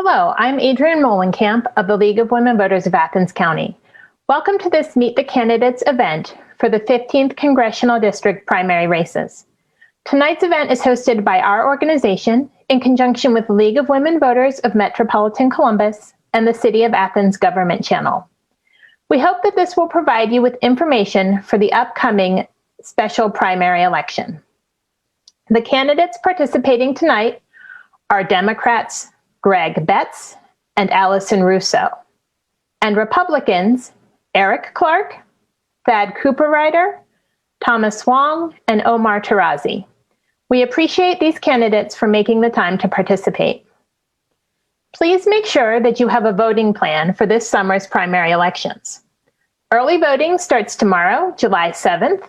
Hello, I'm Adrienne Molenkamp of the League of Women Voters of Athens County. Welcome to this Meet the Candidates event for the 15th Congressional District primary races. Tonight's event is hosted by our organization in conjunction with the League of Women Voters of Metropolitan Columbus and the City of Athens Government Channel. We hope that this will provide you with information for the upcoming special primary election. The candidates participating tonight are Democrats Greg Betts and Allison Russo, and Republicans Eric Clark, Thad Cooperrider, Thomas Wong, and Omar Tarazi. We appreciate these candidates for making the time to participate. Please make sure that you have a voting plan for this summer's primary elections. Early voting starts tomorrow, July 7th.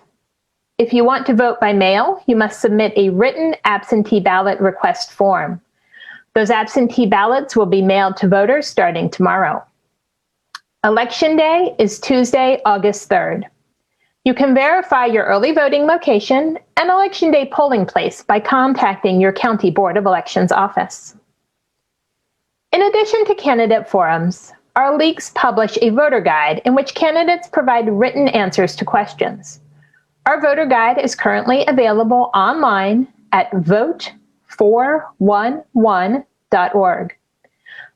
If you want to vote by mail, you must submit a written absentee ballot request form. Those absentee ballots will be mailed to voters starting tomorrow. Election Day is Tuesday, August 3rd. You can verify your early voting location and Election Day polling place by contacting your County Board of Elections office. In addition to candidate forums, our leagues publish a voter guide in which candidates provide written answers to questions. Our voter guide is currently available online at vote411.org.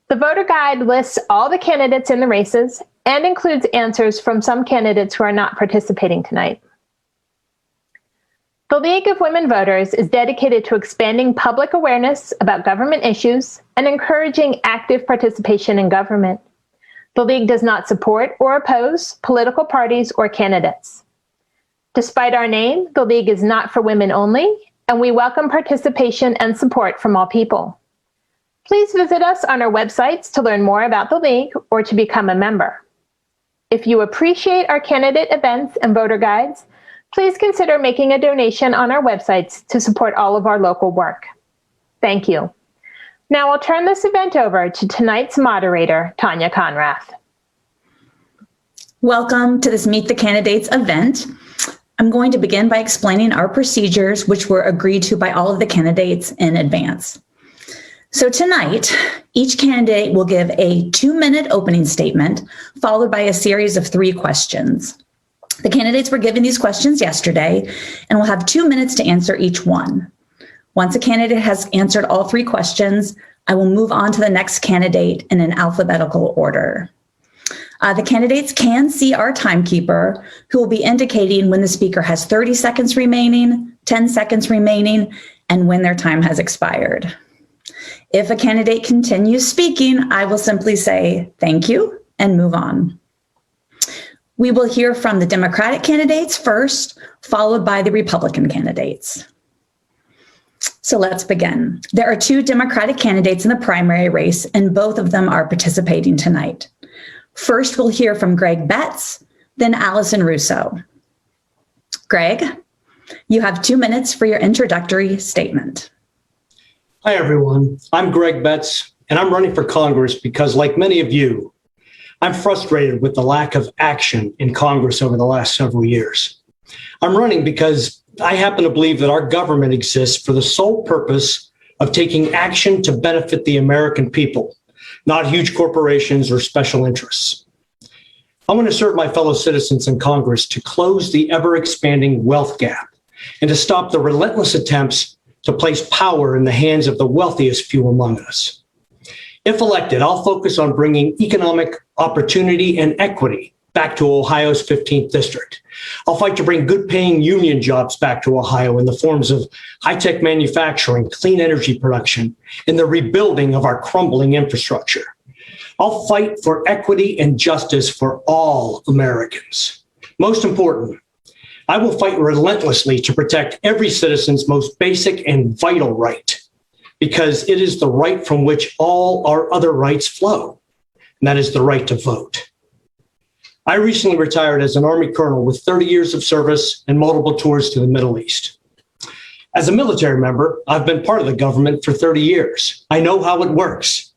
The voter guide lists all the candidates in the races and includes answers from some candidates who are not participating tonight. The League of Women Voters is dedicated to expanding public awareness about government issues and encouraging active participation in government. The League does not support or oppose political parties or candidates. Despite our name, the League is not for women only, and we welcome participation and support from all people. Please visit us on our websites to learn more about the League or to become a member. If you appreciate our candidate events and voter guides, please consider making a donation on our websites to support all of our local work. Thank you. Now I'll turn this event over to tonight's moderator, Tanya Conrath. Welcome to this Meet the Candidates event. I'm going to begin by explaining our procedures, which were agreed to by all of the candidates in advance. So tonight, each candidate will give a 2-minute opening statement, followed by a series of 3 questions. The candidates were given these questions yesterday and will have 2 minutes to answer each one. Once a candidate has answered all 3 questions, I will move on to the next candidate in an alphabetical order. The candidates can see our timekeeper, who will be indicating when the speaker has 30 seconds remaining, 10 seconds remaining, and when their time has expired. If a candidate continues speaking, I will simply say thank you and move on. We will hear from the Democratic candidates first, followed by the Republican candidates. So let's begin. There are 2 Democratic candidates in the primary race, and both of them are participating tonight. First, we'll hear from Greg Betts, then Allison Russo. Greg, you have 2 minutes for your introductory statement. Hi, everyone. I'm Greg Betts, and I'm running for Congress because, like many of you, I'm frustrated with the lack of action in Congress over the last several years. I'm running because I happen to believe that our government exists for the sole purpose of taking action to benefit the American people, not huge corporations or special interests. I want to serve my fellow citizens in Congress to close the ever-expanding wealth gap and to stop the relentless attempts to place power in the hands of the wealthiest few among us. If elected, I'll focus on bringing economic opportunity and equity back to Ohio's 15th district. I'll fight to bring good-paying union jobs back to Ohio in the forms of high-tech manufacturing, clean energy production, and the rebuilding of our crumbling infrastructure. I'll fight for equity and justice for all Americans. Most important, I will fight relentlessly to protect every citizen's most basic and vital right, because it is the right from which all our other rights flow, and that is the right to vote. I recently retired as an Army colonel with 30 years of service and multiple tours to the Middle East. As a military member, I've been part of the government for 30 years. I know how it works,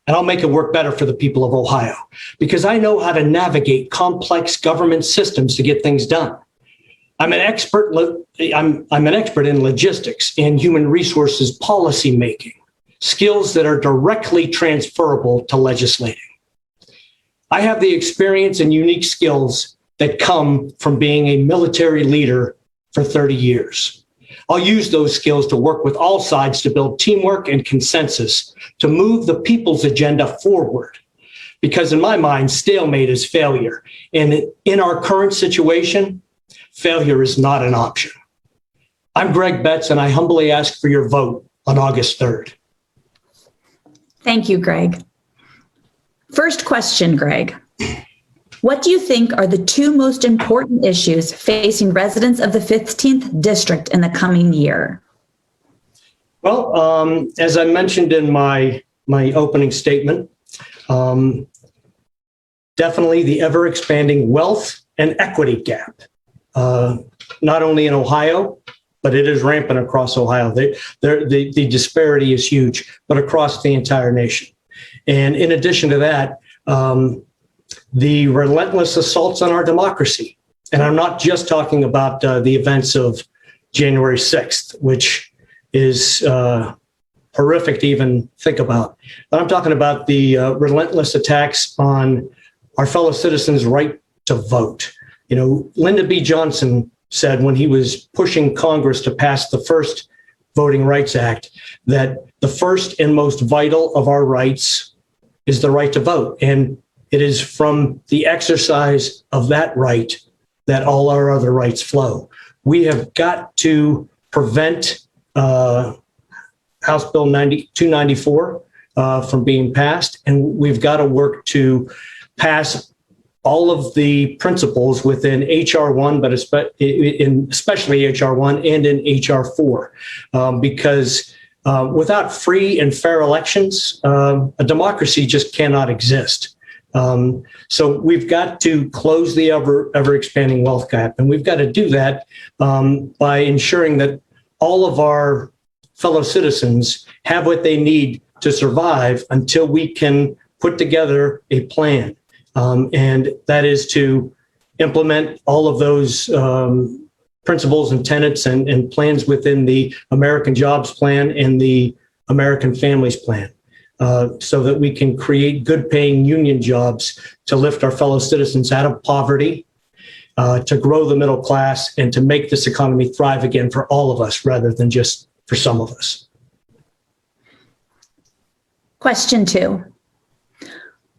and I'll make it work better for the people of Ohio, because I know how to navigate complex government systems to get things done. I'm an expert in logistics and human resources policy making. skills that are directly transferable to legislating. I have the experience and unique skills that come from being a military leader for 30 years. I'll use those skills to work with all sides to build teamwork and consensus to move the people's agenda forward. Because in my mind, stalemate is failure. And in our current situation, failure is not an option. I'm Greg Betts, and I humbly ask for your vote on August 3rd. Thank you, Greg. First question, Greg. What do you think are the two most important issues facing residents of the 15th District in the coming year? Well, as I mentioned in my opening statement, definitely the ever-expanding wealth and equity gap, not only in Ohio, but it is rampant across Ohio. The disparity is huge, but across the entire nation. And in addition to that, the relentless assaults on our democracy. And I'm not just talking about the events of January 6th, which is horrific to even think about. But I'm talking about the relentless attacks on our fellow citizens' right to vote. You know, Lyndon B. Johnson said when he was pushing Congress to pass the first Voting Rights Act that the first and most vital of our rights is the right to vote. And it is from the exercise of that right that all our other rights flow. We have got to prevent House Bill 294 from being passed, and we've got to work to pass all of the principles within H.R. 1, but especially H.R. 1 and in H.R. 4, because without free and fair elections, a democracy just cannot exist. So we've got to close the ever-expanding wealth gap, and we've got to do that by ensuring that all of our fellow citizens have what they need to survive until we can put together a plan. And that is to implement all of those principles and tenets and plans within the American Jobs Plan and the American Families Plan, so that we can create good paying union jobs to lift our fellow citizens out of poverty, to grow the middle class, and to make this economy thrive again for all of us rather than just for some of us. Question 2.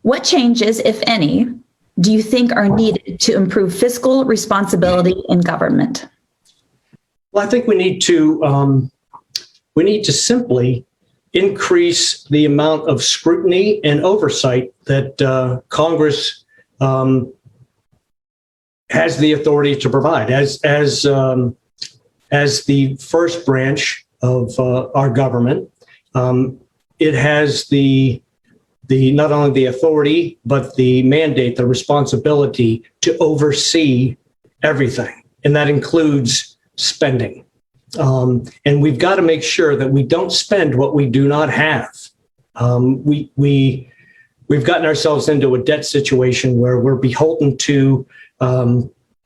What changes, if any, do you think are needed to improve fiscal responsibility in government? Well, I think we need to simply increase the amount of scrutiny and oversight that Congress has the authority to provide as the first branch of our government. It has the not only the authority, but the mandate, the responsibility to oversee everything. And that includes spending. And we've got to make sure that we don't spend what we do not have. We've gotten ourselves into a debt situation where we're beholden to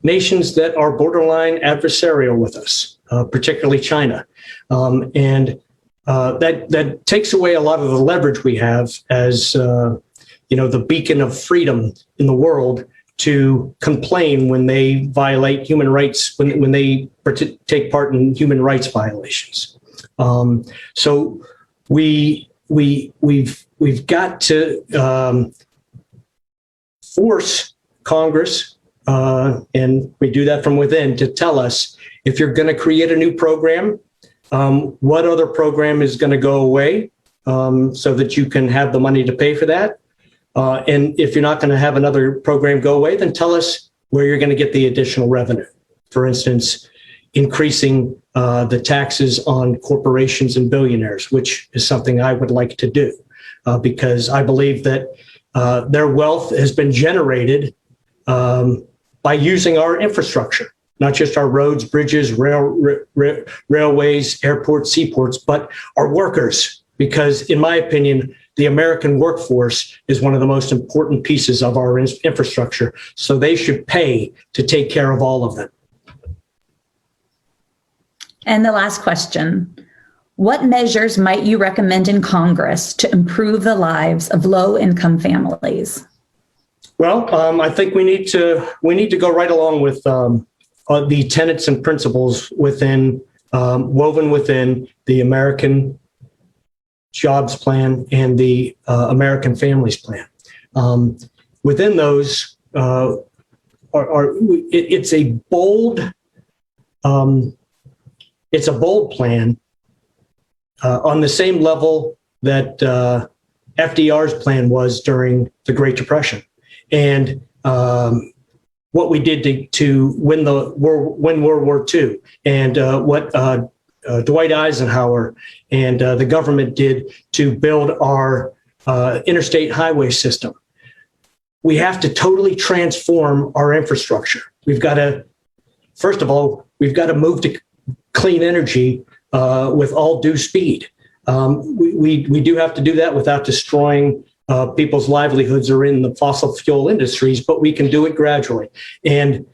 nations that are borderline adversarial with us, particularly China. That takes away a lot of the leverage we have as the beacon of freedom in the world to complain when they violate human rights, when they take part in human rights violations. So we've got to force Congress, and we do that from within, to tell us if you're going to create a new program, what other program is going to go away so that you can have the money to pay for that. And if you're not going to have another program go away, then tell us where you're going to get the additional revenue. For instance, increasing the taxes on corporations and billionaires, which is something I would like to do, because I believe that their wealth has been generated by using our infrastructure. Not just our roads, bridges, railways, airports, seaports, but our workers. Because in my opinion, the American workforce is one of the most important pieces of our infrastructure. So they should pay to take care of all of them. And the last question. What measures might you recommend in Congress to improve the lives of low-income families? Well, I think we need to go right along with the tenets and principles woven within the American Jobs Plan and the American Families Plan. Within those, it's a bold plan on the same level that FDR's plan was during the Great Depression, and what we did to win World War II, and what Dwight Eisenhower and the government did to build our interstate highway system. We have to totally transform our infrastructure. First of all, we've got to move to clean energy with all due speed. We do have to do that without destroying people's livelihoods or in the fossil fuel industries, but we can do it gradually. And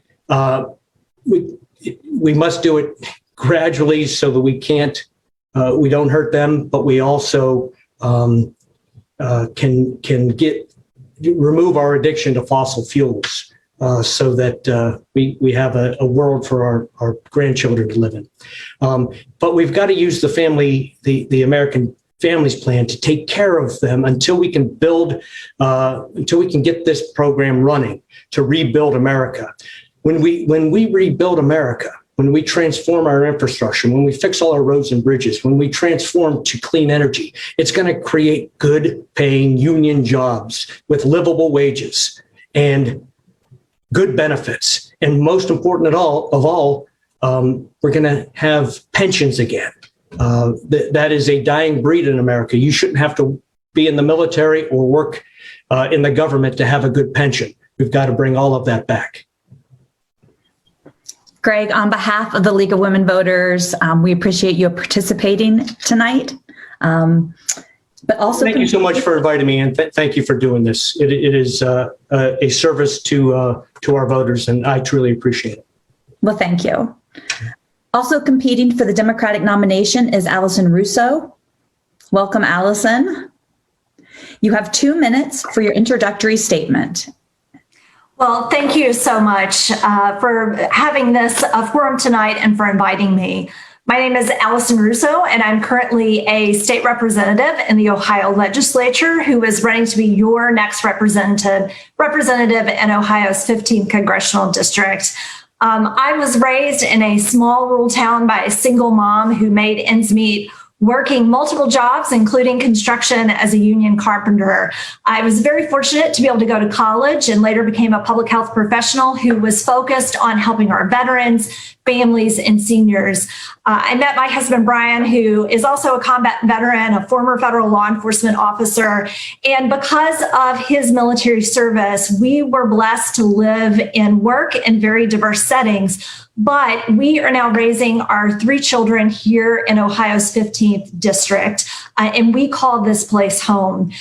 we must do it gradually so that we don't hurt them, but we also can remove our addiction to fossil fuels so that we have a world for our grandchildren to live in. But we've got to use the American Families Plan to take care of them until we can get this program running to rebuild America. When we rebuild America, when we transform our infrastructure, when we fix all our roads and bridges, when we transform to clean energy, it's going to create good paying union jobs with livable wages and good benefits. And most important of all, we're going to have pensions again. That is a dying breed in America. You shouldn't have to be in the military or work in the government to have a good pension. We've got to bring all of that back. Greg, on behalf of the League of Women Voters, we appreciate you participating tonight. But also, thank you so much for inviting me, and thank you for doing this. It is a service to our voters, and I truly appreciate it. Well, thank you. Also competing for the Democratic nomination is Allison Russo. Welcome, Allison. You have 2 minutes for your introductory statement. Well, thank you so much for having this forum tonight and for inviting me. My name is Allison Russo, and I'm currently a state representative in the Ohio legislature who is running to be your next representative in Ohio's 15th Congressional District. I was raised in a small rural town by a single mom who made ends meet, working multiple jobs, including construction as a union carpenter. I was very fortunate to be able to go to college and later became a public health professional who was focused on helping our veterans, families, and seniors. I met my husband, Brian, who is also a combat veteran, a former federal law enforcement officer. And because of his military service, we were blessed to live and work in very diverse settings. But we are now raising our 3 children here in Ohio's 15th district, and we call this place home.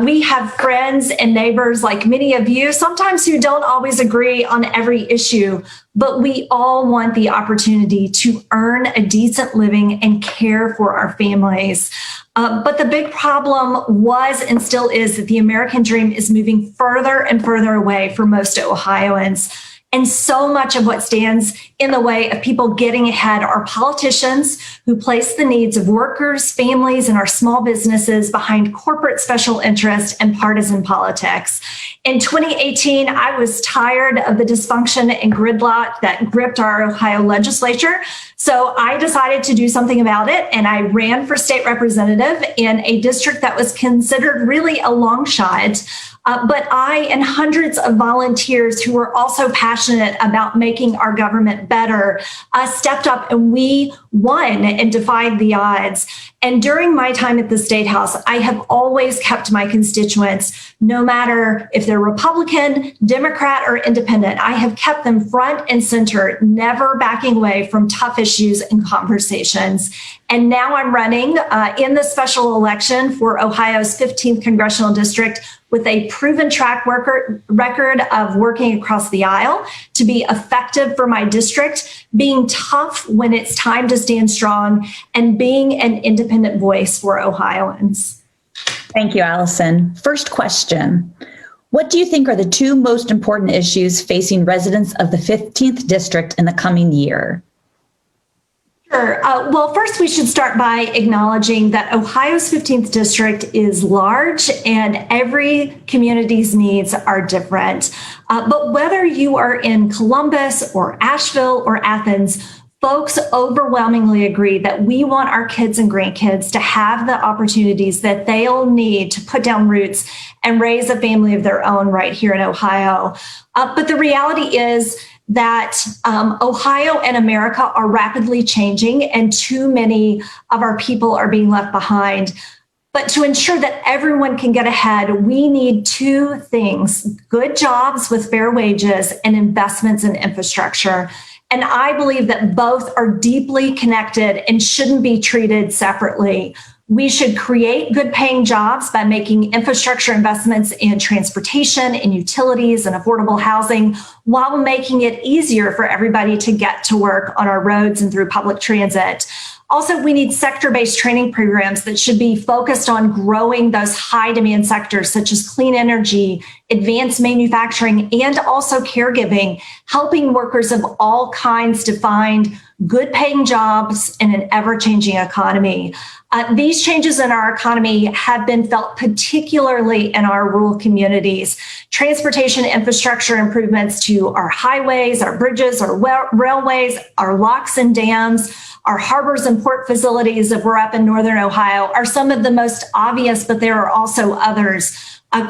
We have friends and neighbors like many of you, sometimes who don't always agree on every issue, but we all want the opportunity to earn a decent living and care for our families. But the big problem was and still is that the American dream is moving further and further away for most Ohioans. And so much of what stands in the way of people getting ahead are politicians who place the needs of workers, families, and our small businesses behind corporate special interest and partisan politics. In 2018, I was tired of the dysfunction and gridlock that gripped our Ohio legislature. So I decided to do something about it, and I ran for state representative in a district that was considered really a long shot. But I and hundreds of volunteers who were also passionate about making our government better stepped up, and we won and defied the odds. And during my time at the State House, I have always kept my constituents, no matter if they're Republican, Democrat, or independent, I have kept them front and center, never backing away from tough issues and conversations. And now I'm running in the special election for Ohio's 15th Congressional District with a proven track record of working across the aisle to be effective for my district, being tough when it's time to stand strong, and being an independent voice for Ohioans. Thank you, Allison. First question. What do you think are the two most important issues facing residents of the 15th District in the coming year? Sure. Well, first we should start by acknowledging that Ohio's 15th District is large and every community's needs are different. But whether you are in Columbus or Asheville or Athens, folks overwhelmingly agree that we want our kids and grandkids to have the opportunities that they'll need to put down roots and raise a family of their own right here in Ohio. But the reality is that Ohio and America are rapidly changing and too many of our people are being left behind. But to ensure that everyone can get ahead, we need two things: good jobs with fair wages and investments in infrastructure. And I believe that both are deeply connected and shouldn't be treated separately. We should create good paying jobs by making infrastructure investments in transportation, in utilities, and affordable housing, while making it easier for everybody to get to work on our roads and through public transit. Also, we need sector-based training programs that should be focused on growing those high demand sectors such as clean energy, advanced manufacturing, and also caregiving, helping workers of all kinds to find good paying jobs in an ever-changing economy. These changes in our economy have been felt particularly in our rural communities. Transportation infrastructure improvements to our highways, our bridges, our railways, our locks and dams, our harbors and port facilities, if we're up in Northern Ohio, are some of the most obvious, but there are also others.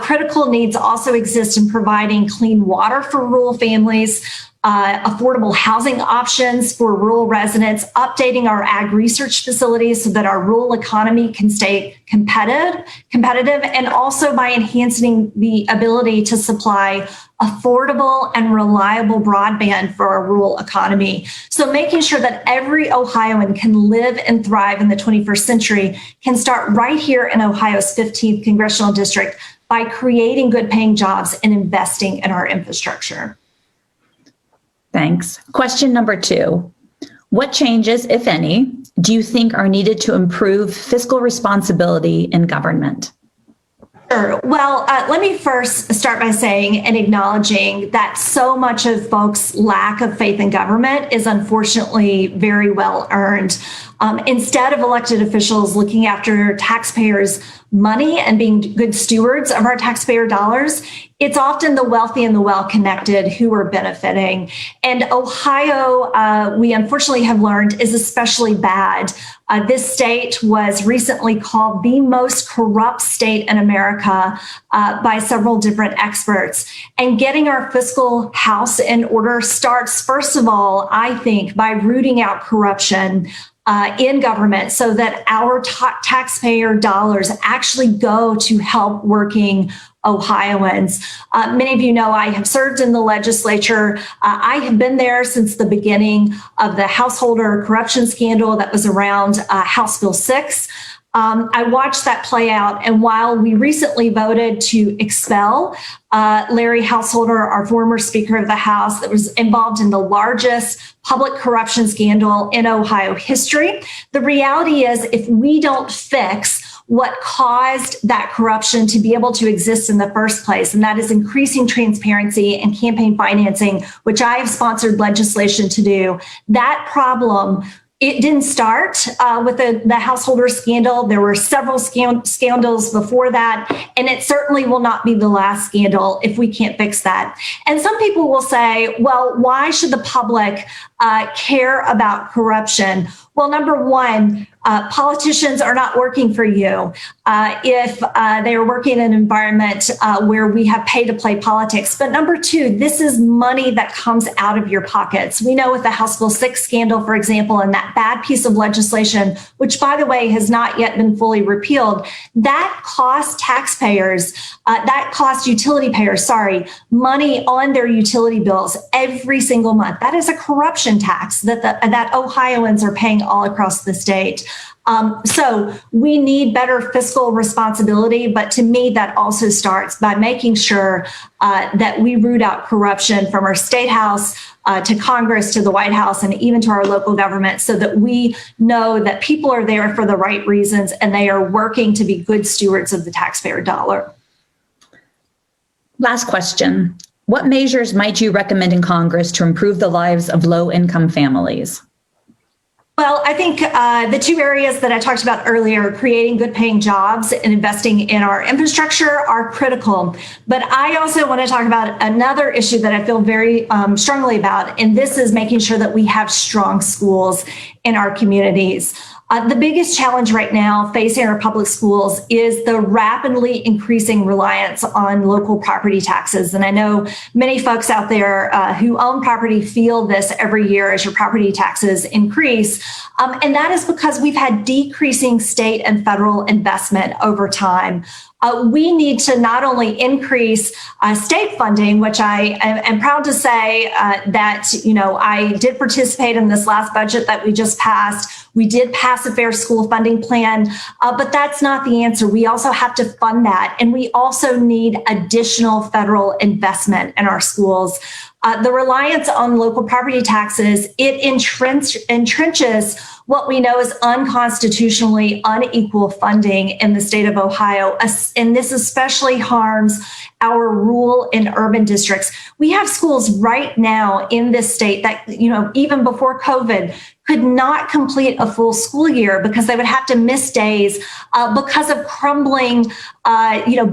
Critical needs also exist in providing clean water for rural families, affordable housing options for rural residents, updating our ag research facilities so that our rural economy can stay competitive, and also by enhancing the ability to supply affordable and reliable broadband for our rural economy. So making sure that every Ohioan can live and thrive in the 21st century can start right here in Ohio's 15th Congressional District by creating good paying jobs and investing in our infrastructure. Thanks. Question number 2. What changes, if any, do you think are needed to improve fiscal responsibility in government? Sure. Well, let me first start by saying and acknowledging that so much of folks' lack of faith in government is unfortunately very well earned. Instead of elected officials looking after taxpayers' money and being good stewards of our taxpayer dollars, it's often the wealthy and the well-connected who are benefiting. And Ohio, we unfortunately have learned, is especially bad. This state was recently called the most corrupt state in America by several different experts. And getting our fiscal house in order starts, first of all, I think, by rooting out corruption in government so that our taxpayer dollars actually go to help working Ohioans. Many of you know I have served in the legislature. I have been there since the beginning of the householder corruption scandal that was around House Bill 6. I watched that play out, and while we recently voted to expel Larry Householder, our former Speaker of the House, that was involved in the largest public corruption scandal in Ohio history, the reality is if we don't fix what caused that corruption to be able to exist in the first place, and that is increasing transparency and campaign financing, which I have sponsored legislation to do, that problem, it didn't start with the householder scandal. There were several scandals before that, and it certainly will not be the last scandal if we can't fix that. And some people will say, well, why should the public care about corruption? Well, number one, politicians are not working for you if they are working in an environment where we have pay-to-play politics. But number two, this is money that comes out of your pockets. We know with the House Bill 6 scandal, for example, and that bad piece of legislation, which, by the way, has not yet been fully repealed, that cost taxpayers, that cost utility payers, money on their utility bills every single month. That is a corruption tax that Ohioans are paying all across the state. So we need better fiscal responsibility, but to me, that also starts by making sure that we root out corruption from our state house to Congress, to the White House, and even to our local government, so that we know that people are there for the right reasons and they are working to be good stewards of the taxpayer dollar. Last question. What measures might you recommend in Congress to improve the lives of low-income families? Well, I think the two areas that I talked about earlier, creating good paying jobs and investing in our infrastructure, are critical. But I also want to talk about another issue that I feel very strongly about, and this is making sure that we have strong schools in our communities. The biggest challenge right now facing our public schools is the rapidly increasing reliance on local property taxes. And I know many folks out there who own property feel this every year as your property taxes increase. And that is because we've had decreasing state and federal investment over time. We need to not only increase state funding, which I am proud to say that, I did participate in this last budget that we just passed. We did pass a fair school funding plan, but that's not the answer. We also have to fund that. And we also need additional federal investment in our schools. The reliance on local property taxes, it entrenches what we know is unconstitutionally unequal funding in the state of Ohio. And this especially harms our rural and urban districts. We have schools right now in this state that, even before COVID, could not complete a full school year because they would have to miss days because of crumbling,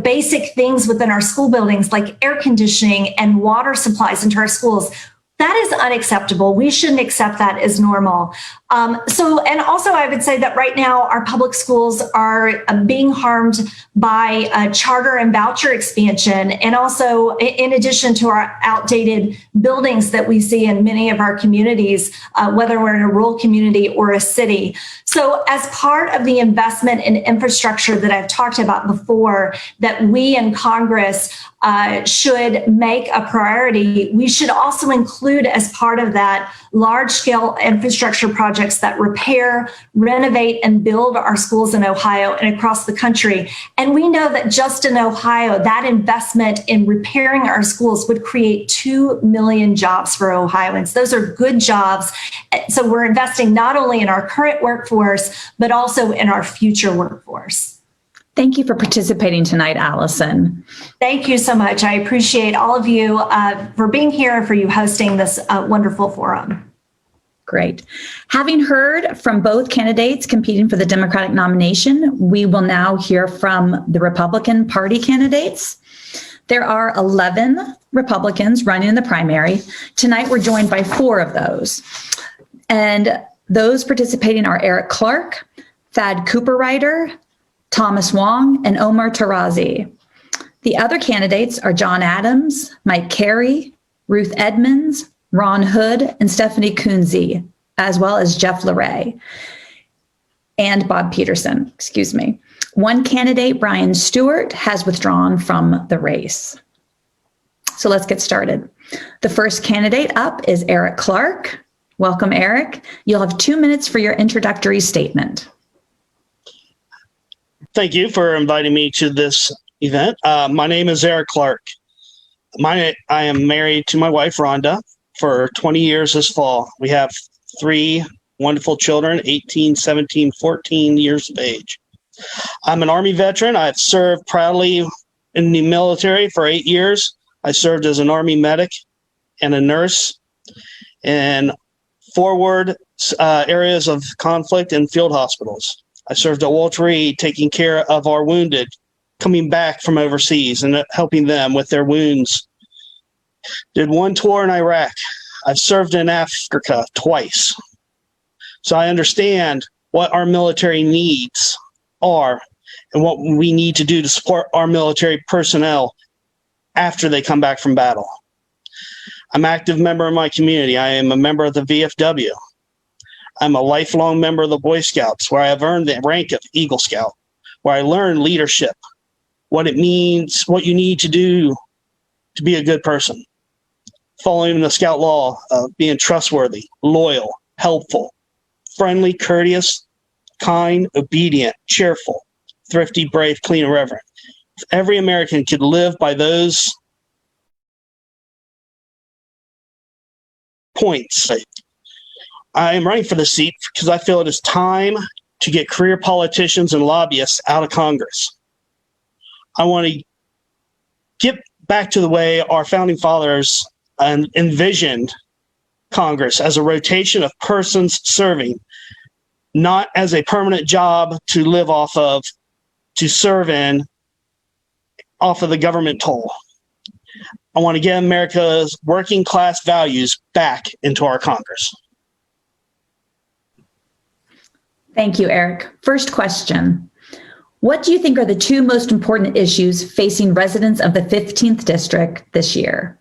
basic things within our school buildings like air conditioning and water supplies into our schools. That is unacceptable. We shouldn't accept that as normal. And also I would say that right now our public schools are being harmed by charter and voucher expansion, and also in addition to our outdated buildings that we see in many of our communities, whether we're in a rural community or a city. So as part of the investment in infrastructure that I've talked about before, that we in Congress should make a priority, we should also include as part of that large-scale infrastructure projects that repair, renovate, and build our schools in Ohio and across the country. And we know that just in Ohio, that investment in repairing our schools would create 2 million jobs for Ohioans. Those are good jobs. So we're investing not only in our current workforce, but also in our future workforce. Thank you for participating tonight, Allison. Thank you so much. I appreciate all of you for being here and for you hosting this wonderful forum. Great. Having heard from both candidates competing for the Democratic nomination, we will now hear from the Republican Party candidates. There are 11 Republicans running in the primary. Tonight, we're joined by 4 of those. And those participating are Eric Clark, Thad Cooperrider, Thomas Wong, and Omar Tarazi. The other candidates are John Adams, Mike Carey, Ruth Edmonds, Ron Hood, and Stephanie Kunze, as well as Jeff LeRae and Bob Peterson, One candidate, Brian Stewart, has withdrawn from the race. So let's get started. The first candidate up is Eric Clark. Welcome, Eric. You'll have 2 minutes for your introductory statement. Thank you for inviting me to this event. My name is Eric Clark. I am married to my wife, Rhonda, for 20 years this fall. We have 3 wonderful children, 18, 17, 14 years of age. I'm an Army veteran. I've served proudly in the military for 8 years. I served as an Army medic and a nurse in forward areas of conflict and field hospitals. I served at Walter Reed, taking care of our wounded coming back from overseas and helping them with their wounds. Did 1 tour in Iraq. I've served in Africa twice. So I understand what our military needs are and what we need to do to support our military personnel after they come back from battle. I'm an active member of my community. I am a member of the VFW. I'm a lifelong member of the Boy Scouts, where I have earned the rank of Eagle Scout, where I learned leadership, what it means, what you need to do to be a good person, following the Scout law of being trustworthy, loyal, helpful, friendly, courteous, kind, obedient, cheerful, thrifty, brave, clean, and reverent. If every American could live by those points, I am running for the seat because I feel it is time to get career politicians and lobbyists out of Congress. I want to get back to the way our founding fathers envisioned Congress, as a rotation of persons serving, not as a permanent job to live off of, to serve in, off of the government toll. I want to get America's working class values back into our Congress. Thank you, Eric. First question. What do you think are the two most important issues facing residents of the 15th District this year?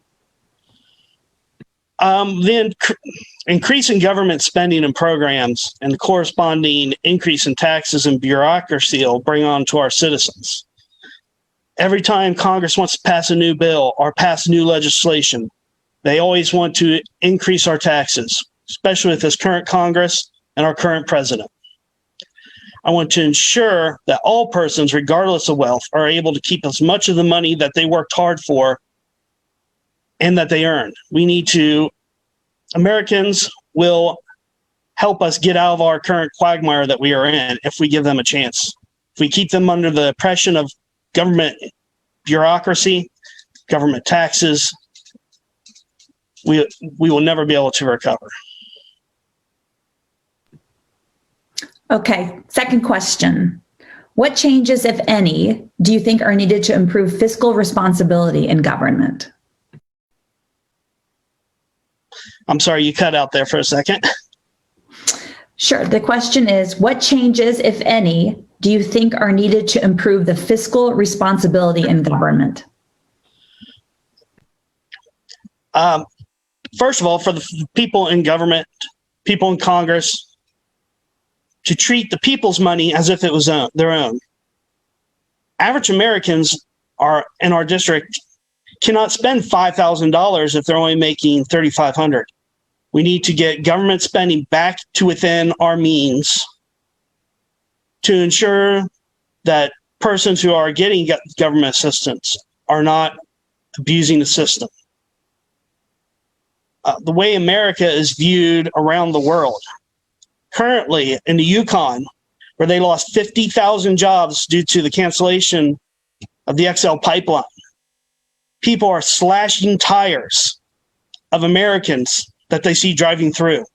Increase in government spending and programs and the corresponding increase in taxes and bureaucracy will bring on to our citizens. Every time Congress wants to pass a new bill or pass new legislation, they always want to increase our taxes, especially with this current Congress and our current president. I want to ensure that all persons, regardless of wealth, are able to keep as much of the money that they worked hard for and that they earned. Americans will help us get out of our current quagmire that we are in if we give them a chance. If we keep them under the oppression of government bureaucracy, government taxes, we will never be able to recover. Okay, second question. What changes, if any, do you think are needed to improve fiscal responsibility in government? I'm sorry, you cut out there for a second. Sure. The question is, what changes, if any, do you think are needed to improve the fiscal responsibility in government? First of all, for the people in government, people in Congress, to treat the people's money as if it was their own. Average Americans in our district cannot spend $5,000 if they're only making $3,500. We need to get government spending back to within our means to ensure that persons who are getting government assistance are not abusing the system. The way America is viewed around the world. Currently in the Yukon, where they lost 50,000 jobs due to the cancellation of the XL pipeline, people are slashing tires of Americans that they see driving through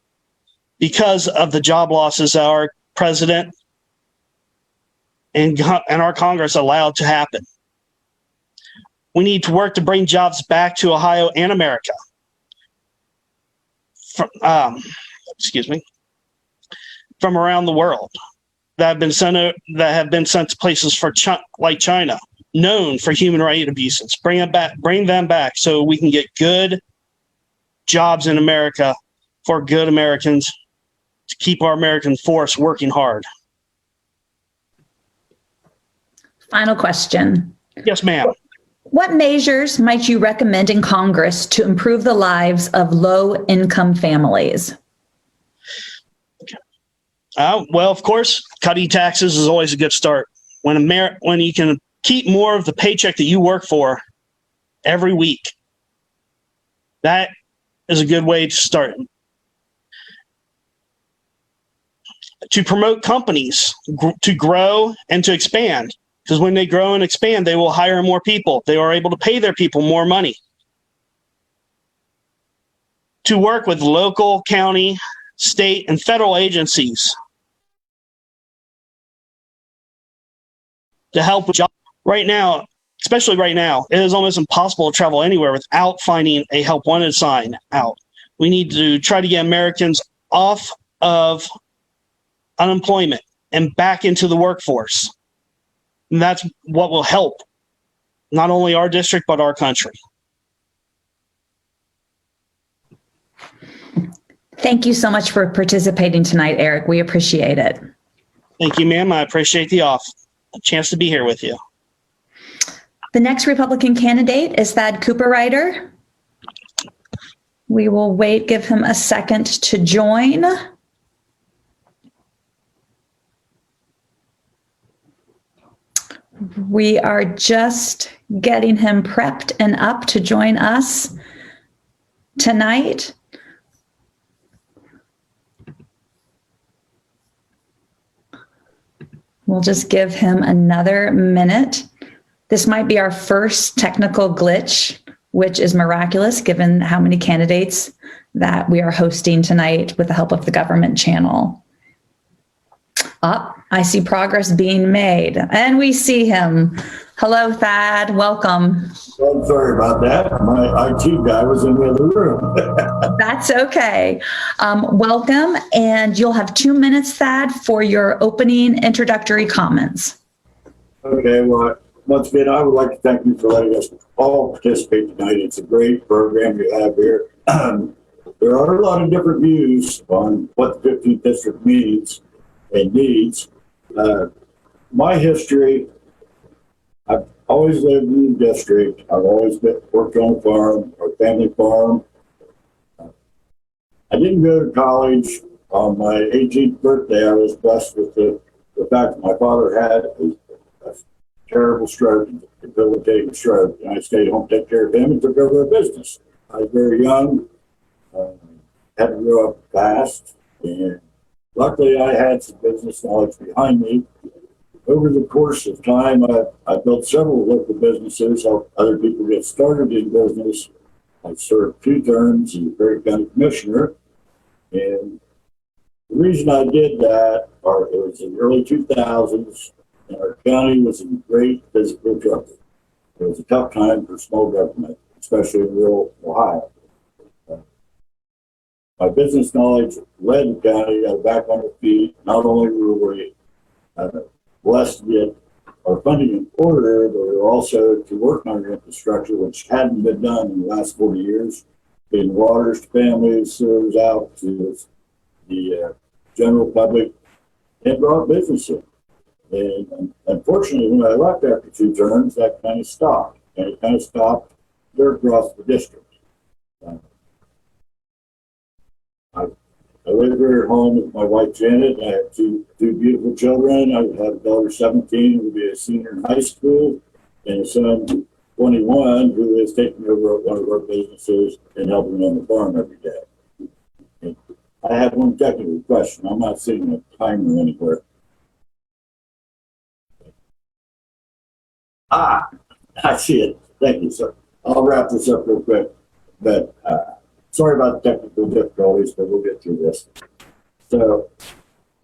because of the job losses that our president and our Congress allowed to happen. We need to work to bring jobs back to Ohio and America. From around the world that have been sent to places like China, known for human rights abuses. Bring them back so we can get good jobs in America for good Americans to keep our American force working hard. Final question. Yes, ma'am. What measures might you recommend in Congress to improve the lives of low-income families? Well, of course, cutting taxes is always a good start. When you can keep more of the paycheck that you work for every week, that is a good way to start. To promote companies to grow and to expand, because when they grow and expand, they will hire more people. They are able to pay their people more money. To work with local, county, state, and federal agencies to help with jobs. Right now, especially right now, it is almost impossible to travel anywhere without finding a help wanted sign out. We need to try to get Americans off of unemployment and back into the workforce. And that's what will help not only our district, but our country. Thank you so much for participating tonight, Eric. We appreciate it. Thank you, ma'am. I appreciate the chance to be here with you. The next Republican candidate is Thad Cooperrider. We will give him a second to join. We are just getting him prepped and up to join us tonight. We'll just give him another minute. This might be our first technical glitch, which is miraculous given how many candidates that we are hosting tonight with the help of the government channel. I see progress being made, and we see him. Hello, Thad. Welcome. I'm sorry about that. My IT guy was in the other room. That's okay. Welcome, and you'll have 2 minutes, Thad, for your opening introductory comments. Okay, well, once again, I would like to thank you for letting us all participate tonight. It's a great program you have here. There are a lot of different views on what the 15th District means and needs. My history, I've always lived in the district. I've always worked on a farm, or family farm. I didn't go to college. On my 18th birthday, I was blessed with the fact that my father had a terrible stroke, a debilitating stroke, and I stayed home to take care of him and took over a business. I was very young, had to grow up fast, and luckily I had some business knowledge behind me. Over the course of time, I built several local businesses, helped other people get started in business. I served 2 terms as Perry County Commissioner, and the reason I did that, it was in the early 2000s, and our county was in great physical trouble. It was a tough time for small government, especially in rural Ohio. My business knowledge led the county back on their feet. Not only were we blessed to get our funding in order, but we were also to work on our infrastructure, which hadn't been done in the last 40 years, getting waters to families, sewers out to the general public, and brought business in. And unfortunately, when I left after 2 terms, that kind of stopped. And it kind of stopped there across the district. I live here at home with my wife Janet. I have two beautiful children. I have a daughter 17 who will be a senior in high school, and a son 21 who is taking over one of our businesses and helping on the farm every day. And I have one technical question. I'm not seeing a timer anywhere. I see it. Thank you, sir. I'll wrap this up real quick, but sorry about the technical difficulties, but we'll get through this. So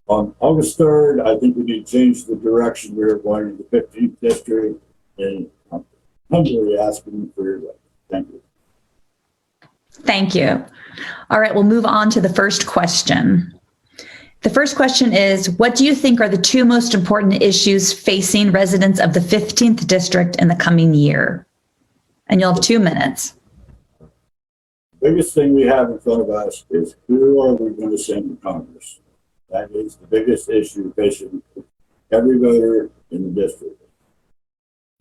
on August 3rd, I think we need to change the direction we're going in the 15th district, and I'm humbly asking for your vote. Thank you. Thank you. All right, we'll move on to the first question. The first question is, what do you think are the 2 most important issues facing residents of the 15th district in the coming year? And you'll have 2 minutes. The biggest thing we have in front of us is who are we going to send to Congress? That is the biggest issue facing every voter in the district.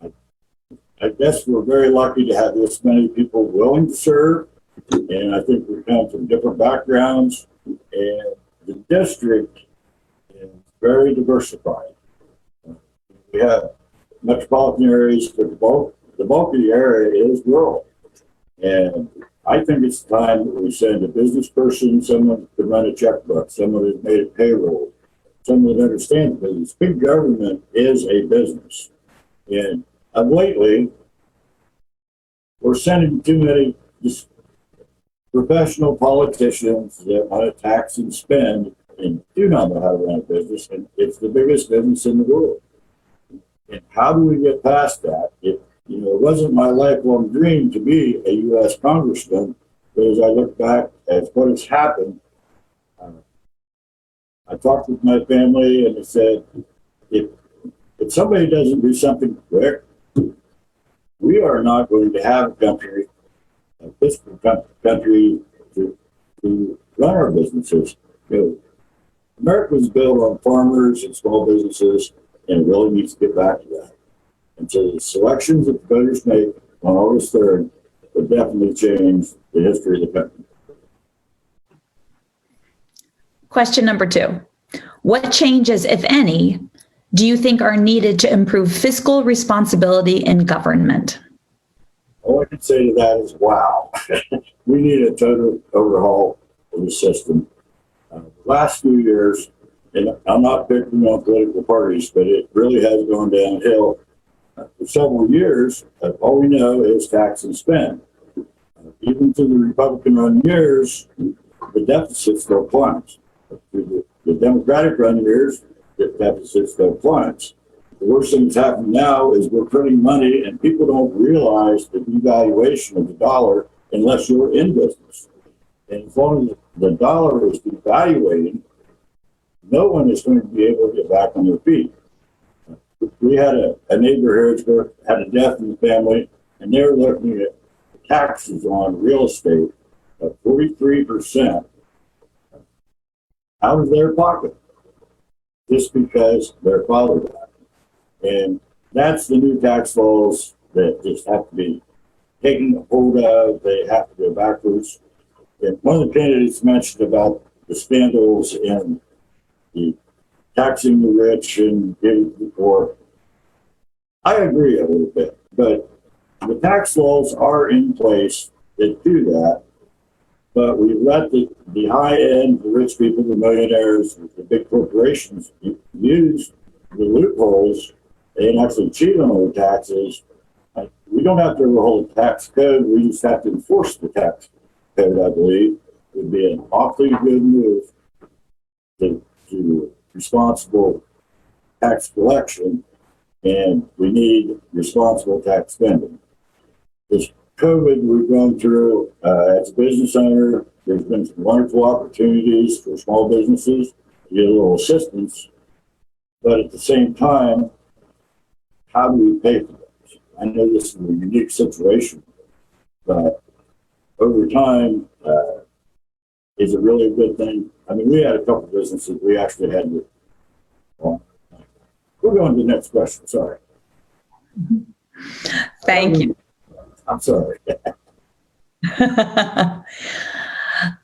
I guess we're very lucky to have this many people willing to serve, and I think we come from different backgrounds, and the district is very diversified. We have metropolitan areas, but the bulk of the area is rural. And I think it's time that we send a business person, someone who can run a checkbook, someone who's made a payroll, someone that understands business. Big government is a business. And lately, we're sending too many just professional politicians that want to tax and spend and do not know how to run a business. And it's the biggest business in the world. And how do we get past that? It wasn't my lifelong dream to be a U.S. congressman, but as I look back at what has happened, I talked with my family and I said, if somebody doesn't do something quick, we are not going to have a country, a fiscal country to run our businesses. America was built on farmers and small businesses, and it really needs to get back to that. And so the selections that the voters make on August 3rd will definitely change the history of the country. Question number 2. What changes, if any, do you think are needed to improve fiscal responsibility in government? All I can say to that is, wow, we need a total overhaul of the system. The last few years, and I'm not picking on political parties, but it really has gone downhill. For several years, all we know is tax and spend. Even through the Republican-run years, the deficit still climbs. Through the Democratic-run years, the deficit still climbs. The worst thing that's happening now is we're printing money and people don't realize the devaluation of the dollar unless you're in business. And as long as the dollar is devaluating, no one is going to be able to get back on their feet. We had a neighbor here who had a death in the family, and they were looking at taxes on real estate of 43% out of their pocket just because their father died. And that's the new tax laws that just have to be taken hold of. They have to go backwards. And one of the candidates mentioned about the scandals in the taxing the rich and giving to the poor. I agree a little bit, but the tax laws are in place that do that. But we let the high end, the rich people, the millionaires, the big corporations use the loopholes and actually cheat on their taxes. We don't have to overhaul the tax code. We just have to enforce the tax code, I believe. It would be an awfully good move to responsible tax collection, and we need responsible tax spending. This COVID we've gone through, as a business owner, there's been some wonderful opportunities for small businesses to get a little assistance, but at the same time, how do we pay for this? I know this is a unique situation, but over time, is it really a good thing? I mean, we had a couple of businesses we actually had to. Well, we're going to the next question. Sorry. Thank you. I'm sorry.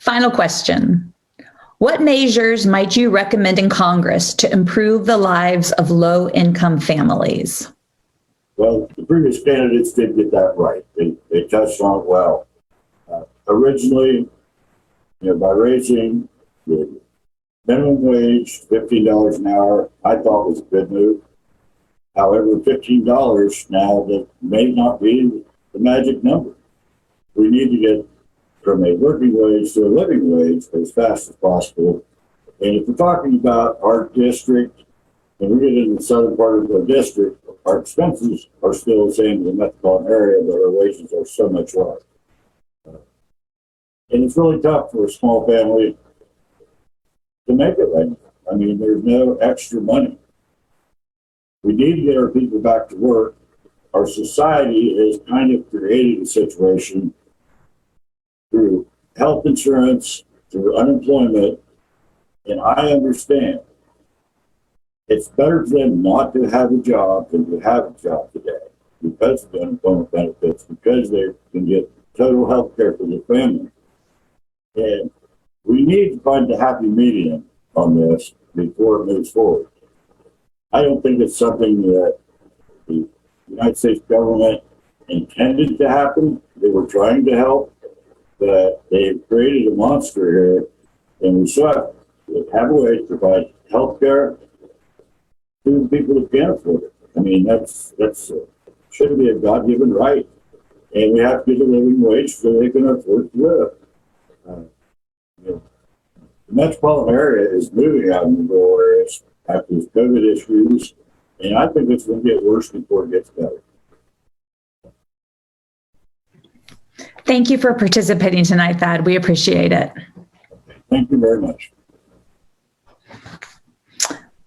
Final question. What measures might you recommend in Congress to improve the lives of low-income families? Well, the previous candidates did get that right. They touched on it well. Originally, by raising the minimum wage, $15 an hour, I thought was a good move. However, $15 now, that may not be the magic number. We need to get from a working wage to a living wage as fast as possible. And if we're talking about our district, and we get into the southern part of our district, our expenses are still the same as the metropolitan area, but our wages are so much lower. And it's really tough for a small family to make it right now. I mean, there's no extra money. We need to get our people back to work. Our society has kind of created a situation through health insurance, through unemployment, and I understand it's better for them not to have a job than to have a job today because of the unemployment benefits, because they can get total health care for their family. And we need to find a happy medium on this before it moves forward. I don't think it's something that the United States government intended to happen. They were trying to help, but they've created a monster here, and we still have a way to provide health care to the people who can't afford it. I mean, that's should be a God-given right, and we have to get a living wage so they can afford to live. The metropolitan area is moving out in the rural areas after these COVID issues, and I think it's going to get worse before it gets better. Thank you for participating tonight, Thad. We appreciate it. Thank you very much.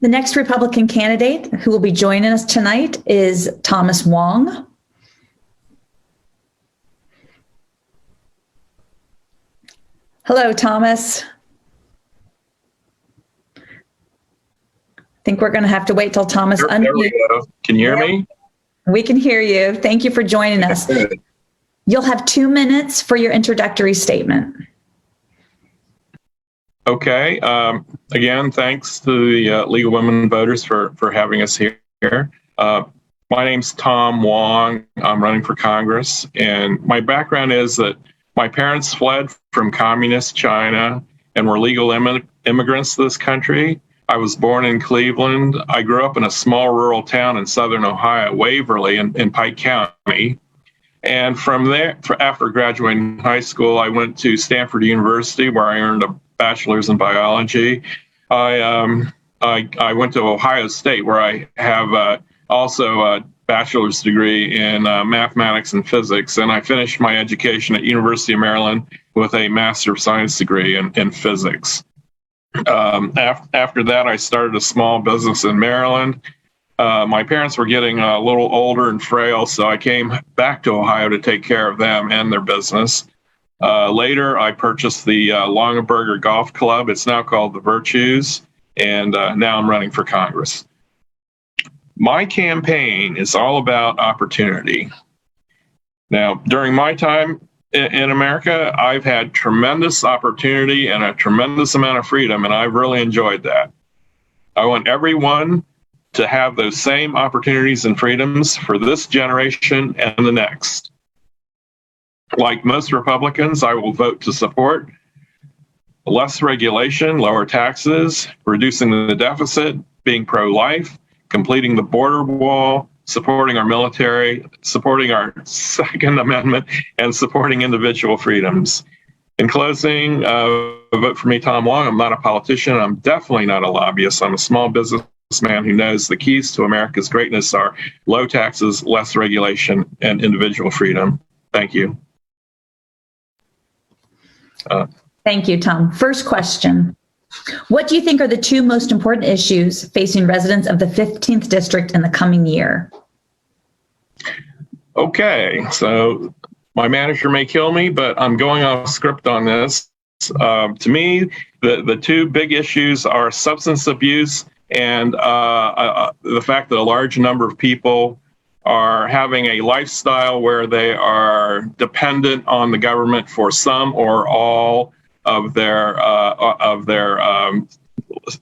The next Republican candidate who will be joining us tonight is Thomas Wong. Hello, Thomas. I think we're going to have to wait till Thomas unmutes. There we go. Can you hear me? We can hear you. Thank you for joining us. You'll have 2 minutes for your introductory statement. Okay. Again, thanks to the League of Women Voters for having us here. My name's Tom Wong. I'm running for Congress, and my background is that my parents fled from communist China and were legal immigrants to this country. I was born in Cleveland. I grew up in a small rural town in southern Ohio, Waverly, in Pike County. And from there, after graduating high school, I went to Stanford University, where I earned a bachelor's in biology. I went to Ohio State, where I have also a bachelor's degree in mathematics and physics. And I finished my education at University of Maryland with a Master of Science degree in physics. After that, I started a small business in Maryland. My parents were getting a little older and frail, so I came back to Ohio to take care of them and their business. Later, I purchased the Longaberger Golf Club. It's now called the Virtues, and now I'm running for Congress. My campaign is all about opportunity. Now, during my time in America, I've had tremendous opportunity and a tremendous amount of freedom, and I've really enjoyed that. I want everyone to have those same opportunities and freedoms for this generation and the next. Like most Republicans, I will vote to support less regulation, lower taxes, reducing the deficit, being pro-life, completing the border wall, supporting our military, supporting our Second Amendment, and supporting individual freedoms. In closing, vote for me, Tom Long. I'm not a politician. I'm definitely not a lobbyist. I'm a small businessman who knows the keys to America's greatness are low taxes, less regulation, and individual freedom. Thank you. Thank you, Tom. First question. What do you think are the two most important issues facing residents of the 15th District in the coming year? Okay, so my manager may kill me, but I'm going off script on this. To me, the two big issues are substance abuse and the fact that a large number of people are having a lifestyle where they are dependent on the government for some or all of their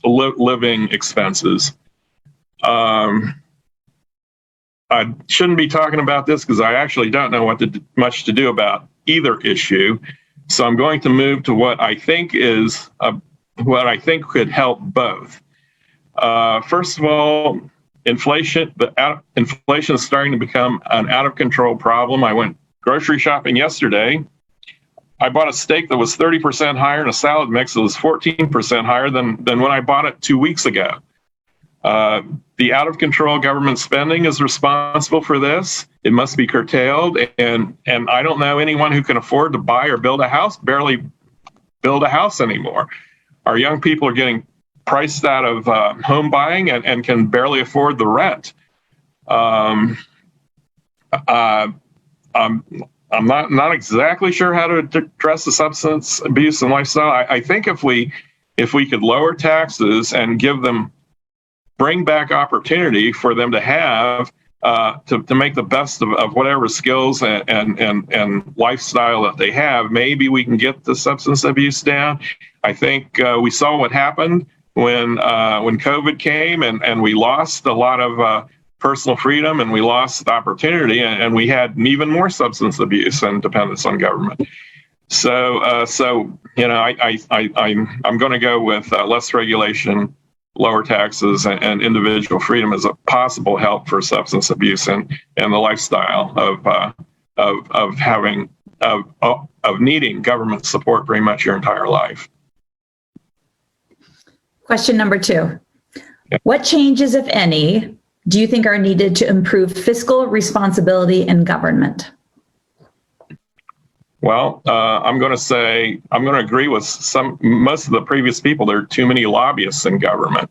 living expenses. I shouldn't be talking about this because I actually don't know much to do about either issue. So I'm going to move to what I think could help both. First of all, inflation is starting to become an out of control problem. I went grocery shopping yesterday. I bought a steak that was 30% higher and a salad mix that was 14% higher than when I bought it 2 weeks ago. The out of control government spending is responsible for this. It must be curtailed. And I don't know anyone who can afford to buy or build a house, barely build a house anymore. Our young people are getting priced out of home buying and can barely afford the rent. I'm not exactly sure how to address the substance abuse and lifestyle. I think if we could lower taxes and bring back opportunity for them to have to make the best of whatever skills and lifestyle that they have, maybe we can get the substance abuse down. I think we saw what happened when COVID came and we lost a lot of personal freedom and we lost opportunity and we had even more substance abuse and dependence on government. So I'm going to go with less regulation, lower taxes, and individual freedom as a possible help for substance abuse and the lifestyle of needing government support pretty much your entire life. Question number 2. What changes, if any, do you think are needed to improve fiscal responsibility in government? Well, I'm going to agree with most of the previous people. There are too many lobbyists in government.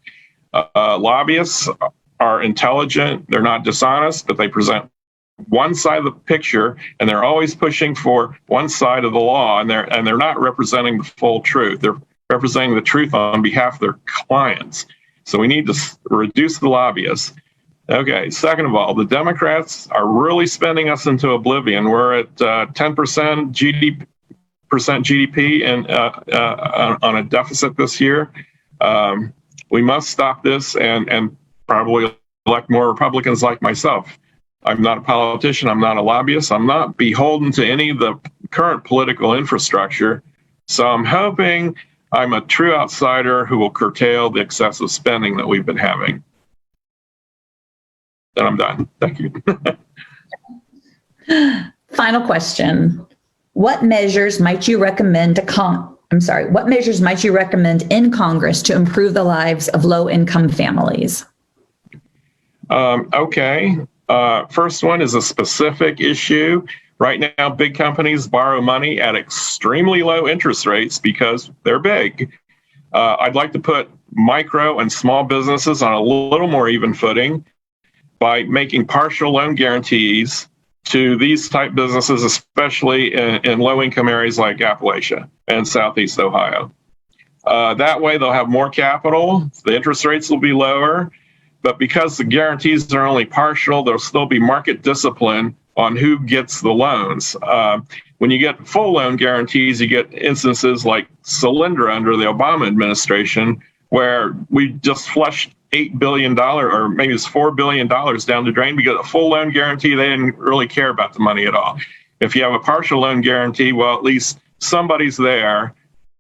Lobbyists are intelligent. They're not dishonest, but they present one side of the picture, and they're always pushing for one side of the law, and they're not representing the full truth. They're representing the truth on behalf of their clients. So we need to reduce the lobbyists. Okay, second of all, the Democrats are really spending us into oblivion. We're at 10% GDP GDP and on a deficit this year. We must stop this and probably elect more Republicans like myself. I'm not a politician. I'm not a lobbyist. I'm not beholden to any of the current political infrastructure. So I'm hoping I'm a true outsider who will curtail the excessive spending that we've been having. And I'm done. Thank you. Final question. What measures might you recommend what measures might you recommend in Congress to improve the lives of low-income families? Okay. First one is a specific issue. Right now, big companies borrow money at extremely low interest rates because they're big. I'd like to put micro and small businesses on a little more even footing by making partial loan guarantees to these type businesses, especially in low-income areas like Appalachia and Southeast Ohio. That way, they'll have more capital, the interest rates will be lower, but because the guarantees are only partial, there'll still be market discipline on who gets the loans. When you get full loan guarantees, you get instances like Solyndra under the Obama administration, where we just flushed $8 billion, or maybe it's $4 billion down the drain because a full loan guarantee, they didn't really care about the money at all. If you have a partial loan guarantee, well, at least somebody's there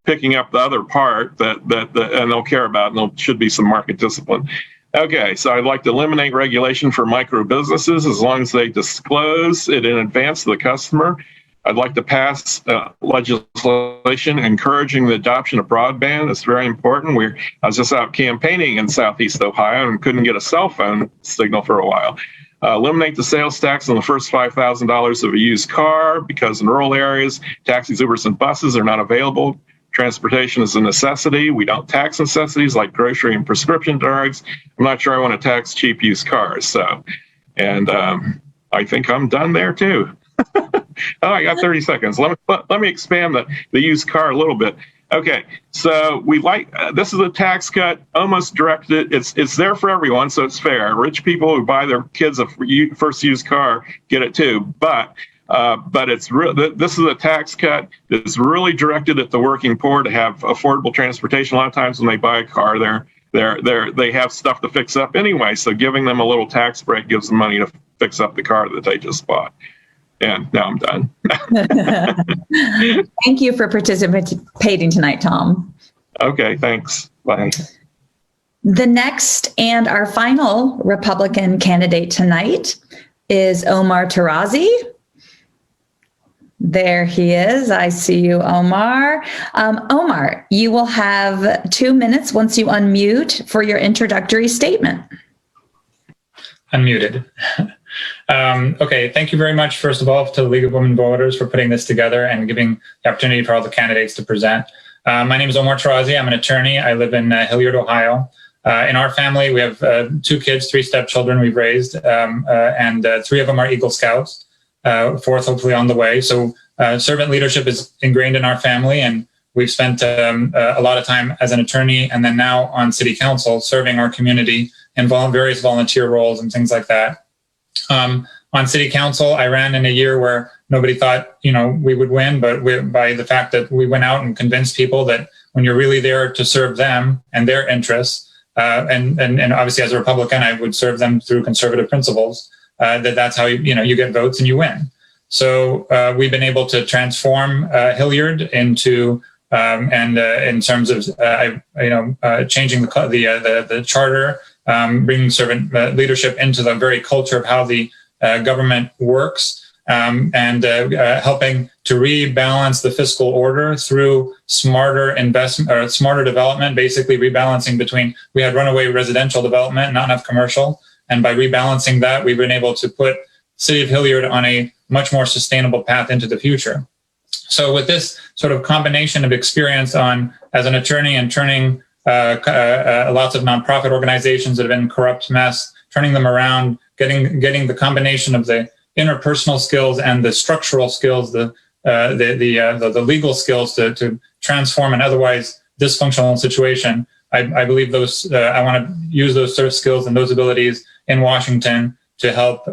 picking up the other part and they'll care about, and there should be some market discipline. Okay, so I'd like to eliminate regulation for micro businesses as long as they disclose it in advance to the customer. I'd like to pass legislation encouraging the adoption of broadband. It's very important. I was just out campaigning in Southeast Ohio and couldn't get a cell phone signal for a while. Eliminate the sales tax on the first $5,000 of a used car because in rural areas, taxis, Ubers, and buses are not available. Transportation is a necessity. We don't tax necessities like grocery and prescription drugs. I'm not sure I want to tax cheap used cars. So, and I think I'm done there too. Oh, I got 30 seconds. Let me expand the used car a little bit. Okay, so we this is a tax cut almost directed. It's there for everyone, so it's fair. Rich people who buy their kids a first used car get it too. But this is a tax cut that's really directed at the working poor to have affordable transportation. A lot of times when they buy a car, they have stuff to fix up anyway. So giving them a little tax break gives them money to fix up the car that they just bought. And now I'm done. Thank you for participating tonight, Tom. Okay, thanks. Bye. The next and our final Republican candidate tonight is Omar Tarazi. There he is. I see you, Omar. Omar, you will have 2 minutes once you unmute for your introductory statement. Unmuted. Okay, thank you very much, first of all, to the League of Women Voters for putting this together and giving the opportunity for all the candidates to present. My name is Omar Tarazi. I'm an attorney. I live in Hilliard, Ohio. In our family, we have 2 kids, 3 stepchildren we've raised, and 3 of them are Eagle Scouts, 4th hopefully on the way. So servant leadership is ingrained in our family, and we've spent a lot of time as an attorney and then now on city council serving our community in various volunteer roles and things like that. On city council, I ran in a year where nobody thought, we would win, but by the fact that we went out and convinced people that when you're really there to serve them and their interests, and obviously as a Republican, I would serve them through conservative principles, that's how you get votes and you win. So we've been able to transform Hilliard into in terms of changing the charter. Bringing servant leadership into the very culture of how the government works, and helping to rebalance the fiscal order through smarter investment or smarter development, basically rebalancing between, we had runaway residential development, not enough commercial. And by rebalancing that, we've been able to put City of Hilliard on a much more sustainable path into the future. So with this sort of combination of experience as an attorney and turning lots of nonprofit organizations that have been corrupt mess, turning them around, getting the combination of the interpersonal skills and the structural skills, the legal skills to transform an otherwise dysfunctional situation. I believe those. I want to use those sort of skills and those abilities in Washington to help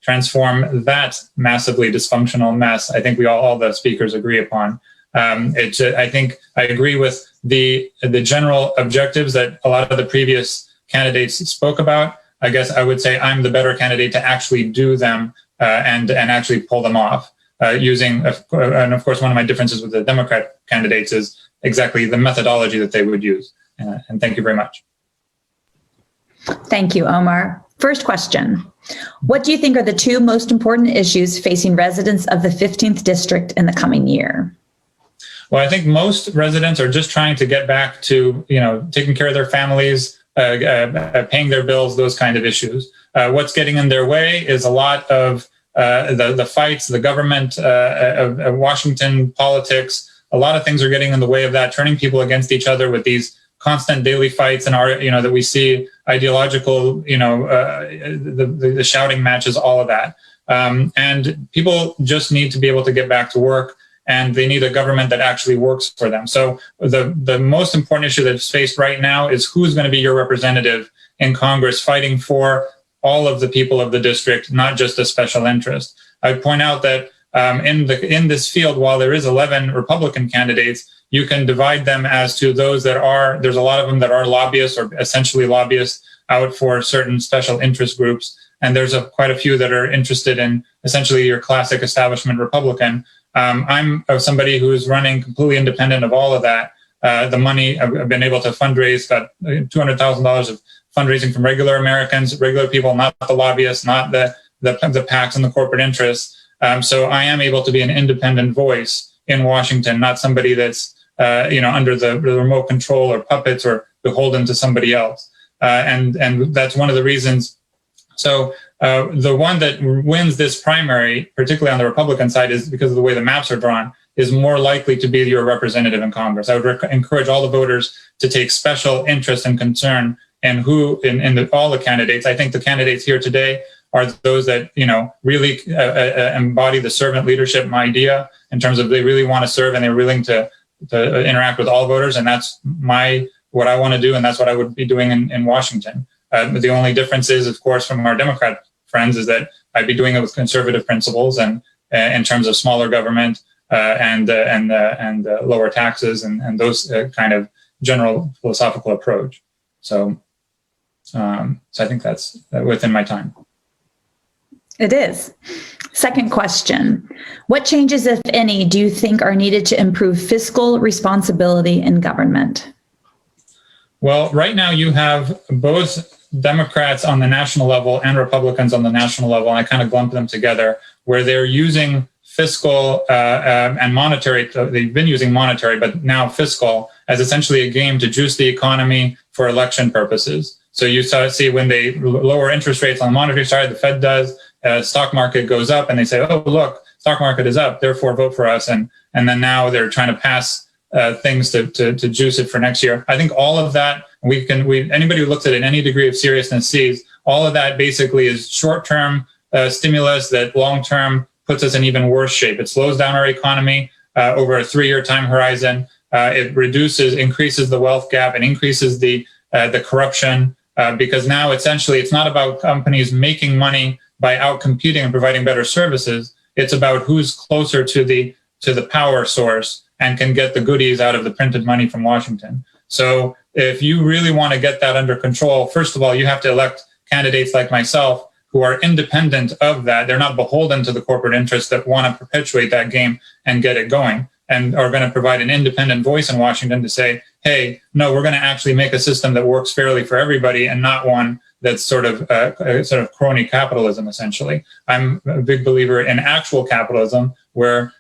transform that massively dysfunctional mess. I think all the speakers agree upon. I think I agree with the general objectives that a lot of the previous candidates spoke about. I guess I would say I'm the better candidate to actually do them and actually pull them off using, and of course, one of my differences with the Democrat candidates is exactly the methodology that they would use. And thank you very much. Thank you, Omar. First question. What do you think are the two most important issues facing residents of the 15th District in the coming year? Well, I think most residents are just trying to get back to, taking care of their families, paying their bills, those kind of issues. What's getting in their way is a lot of the fights, the government, of Washington politics. A lot of things are getting in the way of that, turning people against each other with these constant daily fights and that we see, ideological, the shouting matches, all of that. And people just need to be able to get back to work, and they need a government that actually works for them. So the most important issue that's faced right now is who's going to be your representative in Congress fighting for all of the people of the district, not just a special interest. I'd point out that in this field, while there is 11 Republican candidates, you can divide them as to those there's a lot of them that are lobbyists or essentially lobbyists out for certain special interest groups. And there's quite a few that are interested in essentially your classic establishment Republican. I'm somebody who's running completely independent of all of that. The money I've been able to fundraise, got $200,000 of fundraising from regular Americans, regular people, not the lobbyists, not the PACs and the corporate interests. So I am able to be an independent voice in Washington, not somebody that's under the remote control or puppets or beholden to somebody else. And that's one of the reasons. So the one that wins this primary, particularly on the Republican side, is because of the way the maps are drawn, is more likely to be your representative in Congress. I would encourage all the voters to take special interest and concern in all the candidates. I think the candidates here today are those that really embody the servant leadership idea in terms of they really want to serve and they're willing to interact with all voters, and that's what I want to do, and that's what I would be doing in Washington. The only difference is, of course, from our Democrat friends, is that I'd be doing it with conservative principles and in terms of smaller government and lower taxes and those kind of general philosophical approach. So I think that's within my time. It is. Second question. What changes, if any, do you think are needed to improve fiscal responsibility in government? Well, right now you have both Democrats on the national level and Republicans on the national level, and I kind of lump them together, where they're using fiscal and monetary. They've been using monetary, but now fiscal as essentially a game to juice the economy for election purposes. So you see when they lower interest rates on the monetary side, the Fed does, stock market goes up, and they say, oh, look, stock market is up, therefore vote for us. And then now they're trying to pass things to juice it for next year. I think all of that, anybody who looks at it in any degree of seriousness sees all of that basically is short-term stimulus that long-term puts us in even worse shape. It slows down our economy over a 3-year time horizon. It increases the wealth gap and increases the corruption because now essentially it's not about companies making money by outcompeting and providing better services. It's about who's closer to the power source and can get the goodies out of the printed money from Washington. So if you really want to get that under control, first of all, you have to elect candidates like myself who are independent of that. They're not beholden to the corporate interests that want to perpetuate that game and get it going, and are going to provide an independent voice in Washington to say, hey, no, we're going to actually make a system that works fairly for everybody and not one that's sort of crony capitalism, essentially. I'm a big believer in actual capitalism where,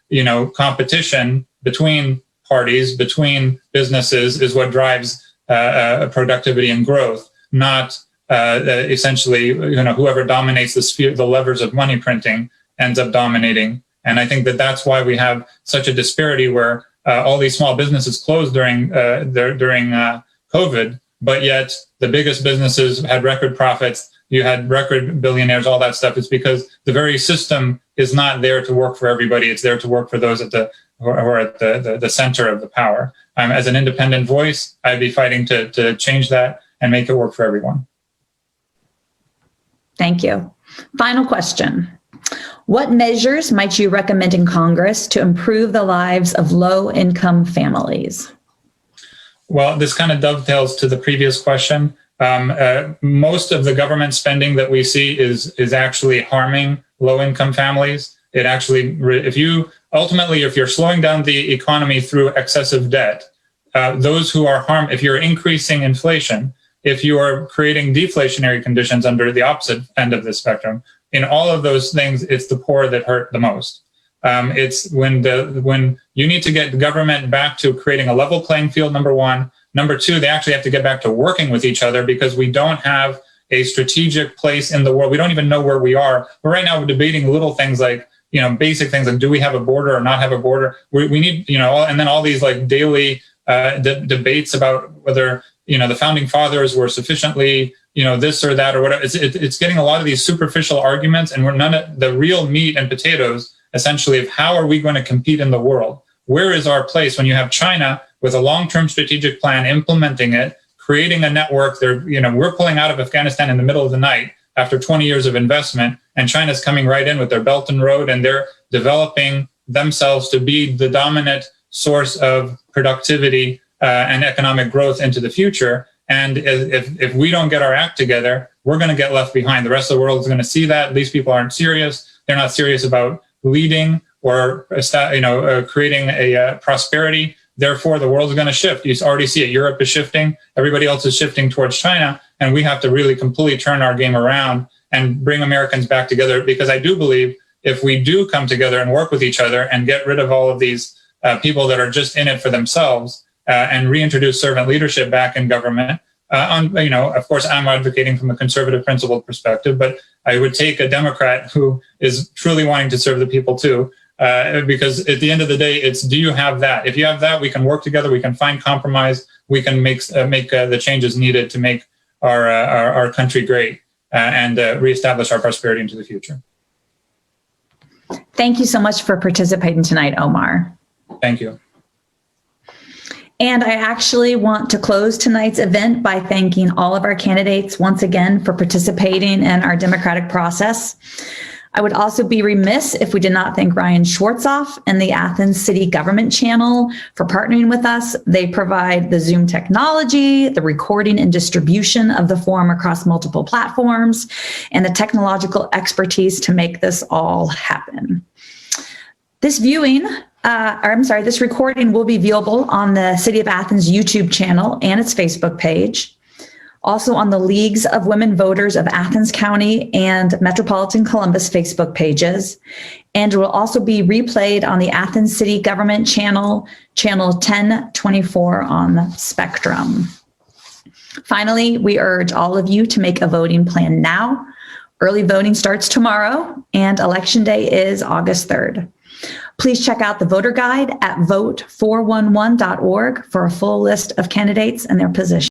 competition between parties, between businesses is what drives productivity and growth, not essentially, whoever dominates the levers of money printing ends up dominating. And I think that's why we have such a disparity where all these small businesses closed during COVID, but yet the biggest businesses had record profits. You had record billionaires, all that stuff. It's because the very system is not there to work for everybody. It's there to work for those who are at the center of the power. As an independent voice, I'd be fighting to change that and make it work for everyone. Thank you. Final question. What measures might you recommend in Congress to improve the lives of low-income families? Well, this kind of dovetails to the previous question. Most of the government spending that we see is actually harming low-income families. It actually, if you're slowing down the economy through excessive debt, those who are harmed, if you're increasing inflation, if you are creating deflationary conditions under the opposite end of the spectrum, in all of those things, it's the poor that hurt the most. It's when you need to get the government back to creating a level playing field, number one. Number two, they actually have to get back to working with each other because we don't have a strategic place in the world. We don't even know where we are. But right now we're debating little things like, basic things like, do we have a border or not have a border? We need, and then all these like daily debates about whether, the founding fathers were sufficiently, this or that or whatever. It's getting a lot of these superficial arguments, and we're none of the real meat and potatoes, essentially, of how are we going to compete in the world? Where is our place when you have China with a long-term strategic plan, implementing it, creating a network? We're pulling out of Afghanistan in the middle of the night after 20 years of investment, and China's coming right in with their Belt and Road, and they're developing themselves to be the dominant source of productivity and economic growth into the future. And if we don't get our act together, we're going to get left behind. The rest of the world is going to see that. These people aren't serious. They're not serious about leading or creating a prosperity. Therefore, the world is going to shift. You already see it. Europe is shifting. Everybody else is shifting towards China. And we have to really completely turn our game around and bring Americans back together. Because I do believe if we do come together and work with each other and get rid of all of these people that are just in it for themselves and reintroduce servant leadership back in government, of course, I'm advocating from a conservative principled perspective, but I would take a Democrat who is truly wanting to serve the people too. Because at the end of the day, it's, do you have that? If you have that, we can work together. We can find compromise. We can make the changes needed to make our country great and reestablish our prosperity into the future. Thank you so much for participating tonight, Omar. Thank you. And I actually want to close tonight's event by thanking all of our candidates once again for participating in our democratic process. I would also be remiss if we did not thank Ryan Schwartzoff and the Athens City Government Channel for partnering with us. They provide the Zoom technology, the recording and distribution of the forum across multiple platforms, and the technological expertise to make this all happen. This recording will be viewable on the City of Athens YouTube channel and its Facebook page. Also on the Leagues of Women Voters of Athens County and Metropolitan Columbus Facebook pages. And it will also be replayed on the Athens City Government channel, channel 1024 on Spectrum. Finally, we urge all of you to make a voting plan now. Early voting starts tomorrow, and Election Day is August 3rd. Please check out the voter guide at vote411.org for a full list of candidates and their positions.